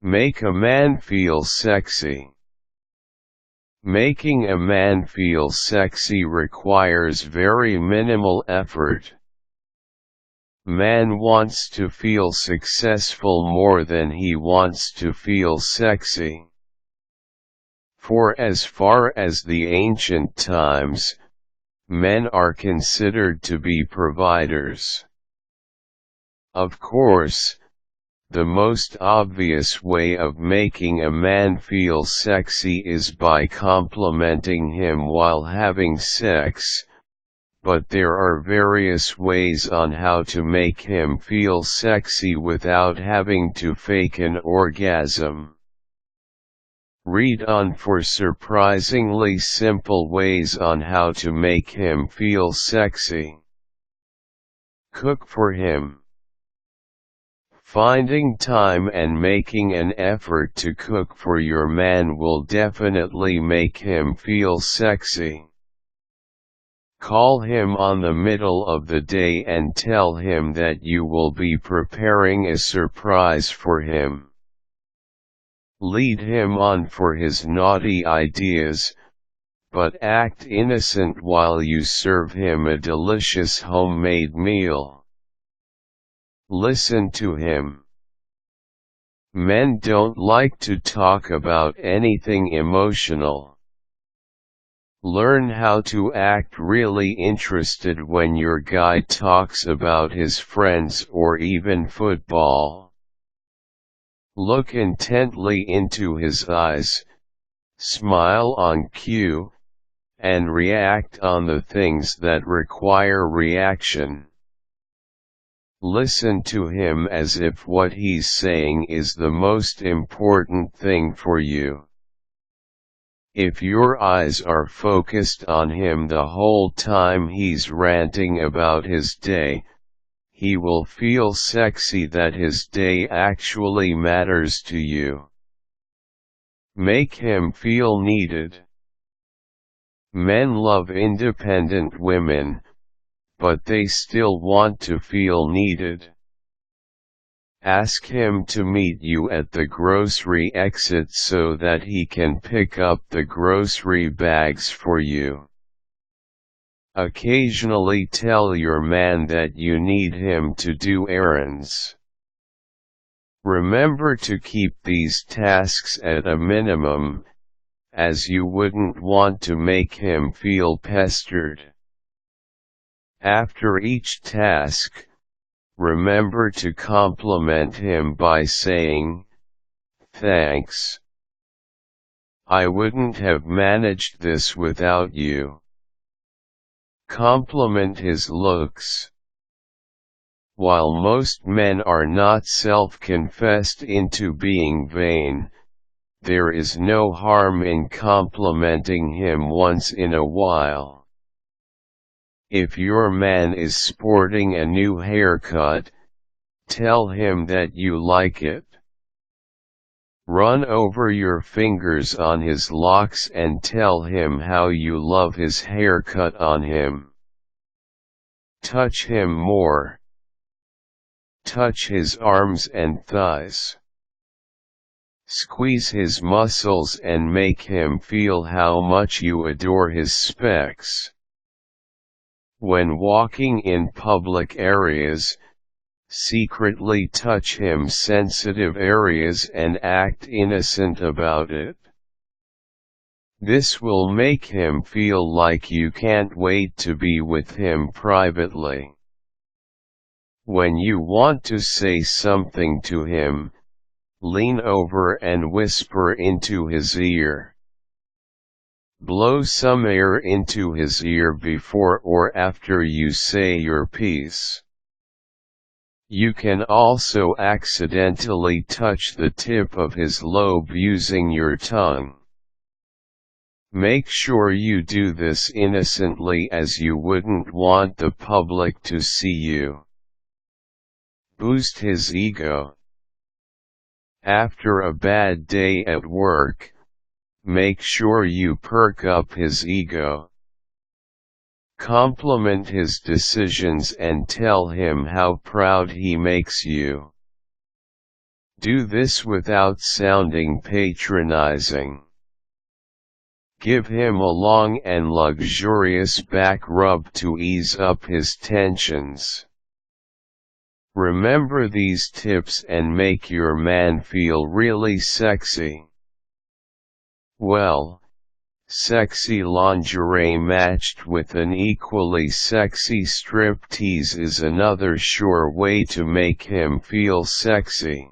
Make a man feel sexy. Making a man feel sexy requires very minimal effort. Man wants to feel successful more than he wants to feel sexy. For as far as the ancient times, men are considered to be providers. Of course, the most obvious way of making a man feel sexy is by complimenting him while having sex, but there are various ways on how to make him feel sexy without having to fake an orgasm. Read on for surprisingly simple ways on how to make him feel sexy. Cook for him. Finding time and making an effort to cook for your man will definitely make him feel sexy. Call him on the middle of the day and tell him that you will be preparing a surprise for him. Lead him on for his naughty ideas, but act innocent while you serve him a delicious homemade meal. Listen to him. Men don't like to talk about anything emotional. Learn how to act really interested when your guy talks about his friends or even football. Look intently into his eyes, smile on cue, and react on the things that require reaction. Listen to him as if what he's saying is the most important thing for you. If your eyes are focused on him the whole time he's ranting about his day, he will feel sexy that his day actually matters to you. Make him feel needed. Men love independent women, but they still want to feel needed. Ask him to meet you at the grocery exit so that he can pick up the grocery bags for you. Occasionally tell your man that you need him to do errands. Remember to keep these tasks at a minimum, as you wouldn't want to make him feel pestered. After each task, remember to compliment him by saying, "Thanks. I wouldn't have managed this without you." Compliment his looks. While most men are not self-confessed into being vain, there is no harm in complimenting him once in a while. If your man is sporting a new haircut, tell him that you like it. Run over your fingers on his locks and tell him how you love his haircut on him. Touch him more. Touch his arms and thighs. Squeeze his muscles and make him feel how much you adore his specs. When walking in public areas, secretly touch him sensitive areas and act innocent about it. This will make him feel like you can't wait to be with him privately. When you want to say something to him, lean over and whisper into his ear. Blow some air into his ear before or after you say your piece. You can also accidentally touch the tip of his lobe using your tongue. Make sure you do this innocently, as you wouldn't want the public to see you. Boost his ego. After a bad day at work, make sure you perk up his ego. Compliment his decisions and tell him how proud he makes you. Do this without sounding patronizing. Give him a long and luxurious back rub to ease up his tensions. Remember these tips and make your man feel really sexy. Well, sexy lingerie matched with an equally sexy striptease is another sure way to make him feel sexy.